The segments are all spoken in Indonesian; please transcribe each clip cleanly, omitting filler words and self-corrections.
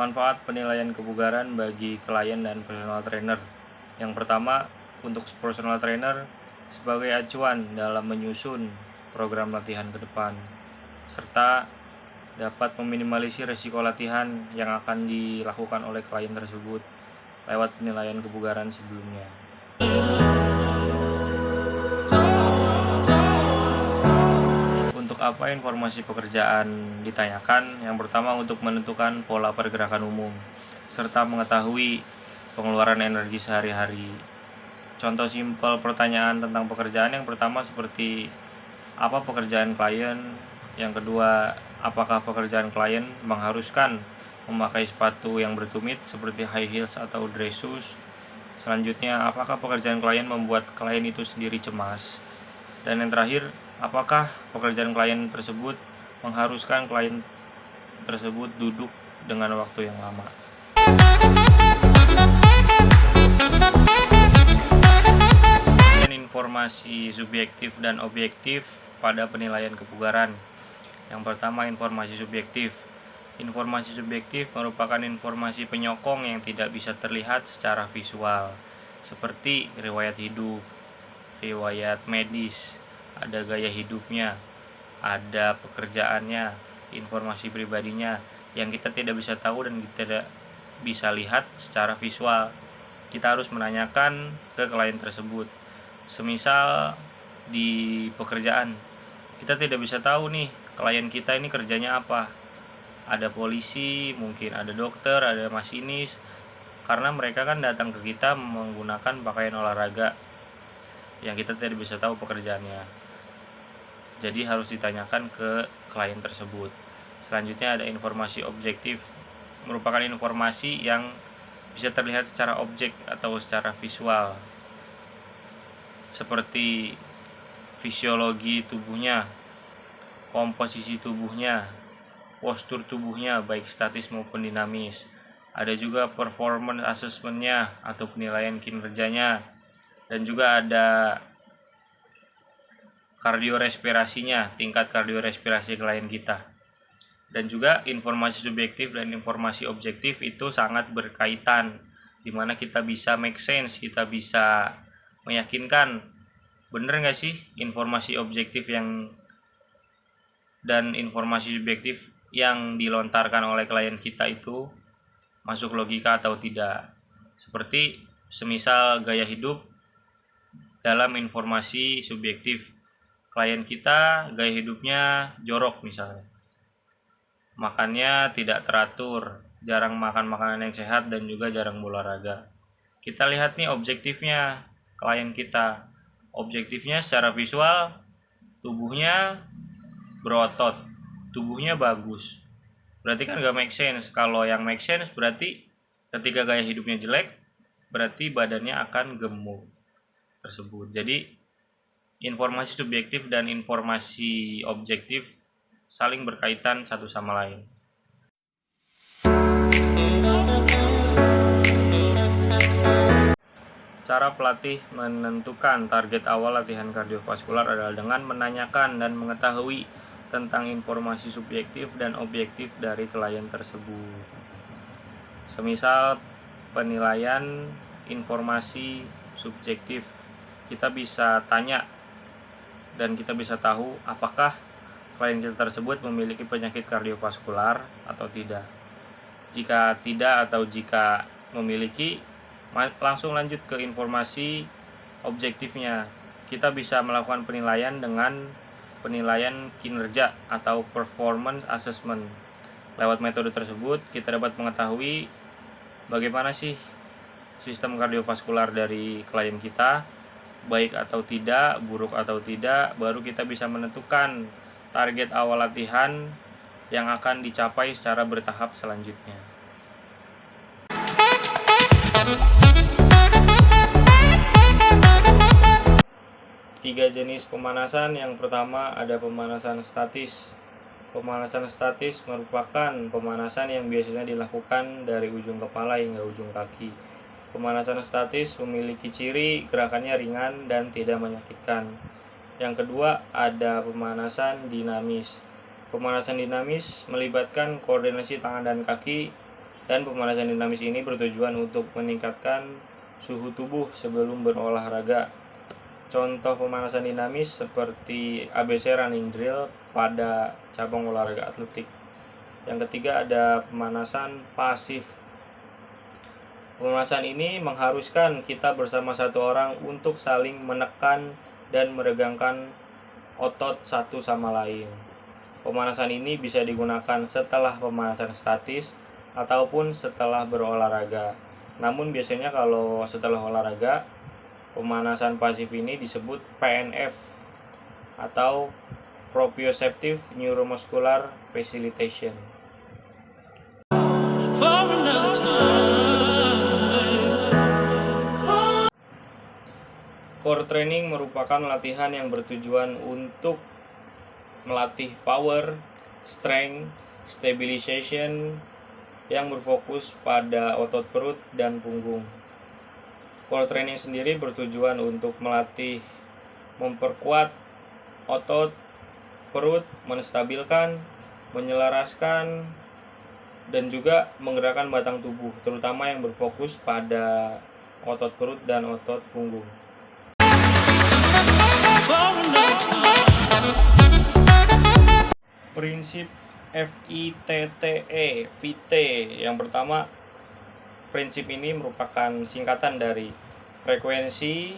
Manfaat penilaian kebugaran bagi klien dan personal trainer. Yang pertama, untuk personal trainer sebagai acuan dalam menyusun program latihan ke depan, serta dapat meminimalisir risiko latihan yang akan dilakukan oleh klien tersebut lewat penilaian kebugaran sebelumnya. Untuk apa informasi pekerjaan ditanyakan? Yang pertama, untuk menentukan pola pergerakan umum serta mengetahui pengeluaran energi sehari-hari. Contoh simpel pertanyaan tentang pekerjaan yang pertama seperti apa pekerjaan klien? Yang kedua, apakah pekerjaan klien mengharuskan memakai sepatu yang bertumit seperti high heels atau dress shoes? Selanjutnya, apakah pekerjaan klien membuat klien itu sendiri cemas? Dan yang terakhir, apakah pekerjaan klien tersebut mengharuskan klien tersebut duduk dengan waktu yang lama? Dan informasi subjektif dan objektif pada penilaian kebugaran. Yang pertama, informasi subjektif. Informasi subjektif merupakan informasi penyokong yang tidak bisa terlihat secara visual, seperti riwayat hidup, riwayat medis, ada gaya hidupnya, ada pekerjaannya, informasi pribadinya yang kita tidak bisa tahu dan kita tidak bisa lihat secara visual. Kita harus menanyakan ke klien tersebut. Semisal di pekerjaan, kita tidak bisa tahu nih klien kita ini kerjanya apa. Ada polisi, mungkin ada dokter, ada masinis, karena mereka kan datang ke kita menggunakan pakaian olahraga yang kita tidak bisa tahu pekerjaannya. Jadi harus ditanyakan ke klien tersebut. Selanjutnya ada informasi objektif, merupakan informasi yang bisa terlihat secara objek atau secara visual, seperti fisiologi tubuhnya, komposisi tubuhnya, postur tubuhnya baik statis maupun dinamis. Ada juga performance assessment-nya atau penilaian kinerjanya, dan juga ada kardiorespirasinya, tingkat kardiorespirasi klien kita. Dan juga informasi subjektif dan informasi objektif itu sangat berkaitan, dimana kita bisa make sense, kita bisa meyakinkan bener nggak sih informasi objektif yang dan informasi subjektif yang dilontarkan oleh klien kita itu masuk logika atau tidak. Seperti semisal gaya hidup dalam informasi subjektif, klien kita gaya hidupnya jorok misalnya, makannya tidak teratur, jarang makan makanan yang sehat dan juga jarang olahraga. Kita lihat nih objektifnya klien kita. Objektifnya secara visual, tubuhnya berotot, tubuhnya bagus. Berarti kan gak make sense. Kalau yang make sense berarti ketika gaya hidupnya jelek, berarti badannya akan gemuk tersebut. Jadi informasi subjektif dan informasi objektif saling berkaitan satu sama lain. Cara pelatih menentukan target awal latihan kardiovaskular adalah dengan menanyakan dan mengetahui tentang informasi subjektif dan objektif dari klien tersebut. Semisal penilaian informasi subjektif, kita bisa tanya dan kita bisa tahu apakah klien kita tersebut memiliki penyakit kardiovaskular atau tidak. Jika tidak atau jika memiliki, langsung lanjut ke informasi objektifnya. Kita bisa melakukan penilaian dengan penilaian kinerja atau performance assessment. Lewat metode tersebut kita dapat mengetahui bagaimana sih sistem kardiovaskular dari klien kita, baik atau tidak, buruk atau tidak. Baru kita bisa menentukan target awal latihan yang akan dicapai secara bertahap selanjutnya. Tiga jenis pemanasan. Yang pertama ada pemanasan statis. Pemanasan statis merupakan pemanasan yang biasanya dilakukan dari ujung kepala hingga ujung kaki. Pemanasan statis memiliki ciri gerakannya ringan dan tidak menyakitkan. Yang kedua ada pemanasan dinamis. Pemanasan dinamis melibatkan koordinasi tangan dan kaki Dan pemanasan dinamis ini bertujuan untuk meningkatkan suhu tubuh sebelum berolahraga. Contoh pemanasan dinamis seperti ABC running drill pada cabang olahraga atletik. Yang ketiga ada pemanasan pasif. Pemanasan ini mengharuskan kita bersama satu orang untuk saling menekan dan meregangkan otot satu sama lain. Pemanasan ini bisa digunakan setelah pemanasan statis ataupun setelah berolahraga. Namun biasanya kalau setelah olahraga, pemanasan pasif ini disebut PNF atau proprioceptive neuromuscular facilitation. Core training merupakan latihan yang bertujuan untuk melatih power, strength, stabilization yang berfokus pada otot perut dan punggung. Core training sendiri bertujuan untuk melatih memperkuat otot perut, menstabilkan, menyelaraskan, dan juga menggerakkan batang tubuh, terutama yang berfokus pada otot perut dan otot punggung. Prinsip FITTE, VT. Yang pertama, prinsip ini merupakan singkatan dari frekuensi,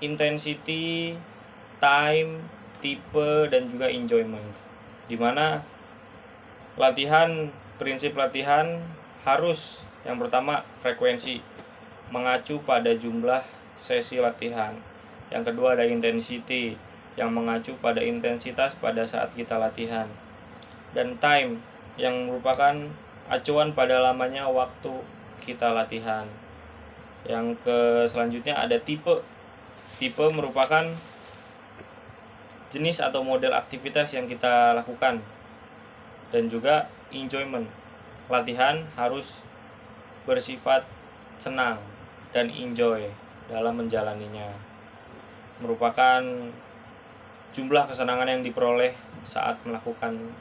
intensity, time, tipe, dan juga enjoyment. Dimana prinsip latihan harus yang pertama frekuensi, mengacu pada jumlah sesi latihan. Yang kedua ada intensity, yang mengacu pada intensitas pada saat kita latihan. Dan time, yang merupakan acuan pada lamanya waktu kita latihan. Yang selanjutnya ada tipe. Tipe merupakan jenis atau model aktivitas yang kita lakukan. Dan juga enjoyment, latihan harus bersifat senang dan enjoy dalam menjalaninya. Merupakan jumlah kesenangan yang diperoleh saat melakukan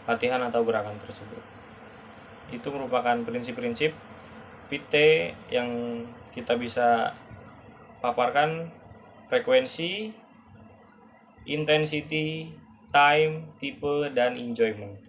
latihan atau gerakan tersebut. Itu merupakan prinsip-prinsip VT yang kita bisa paparkan: frekuensi, intensity, time, tipe, dan enjoyment.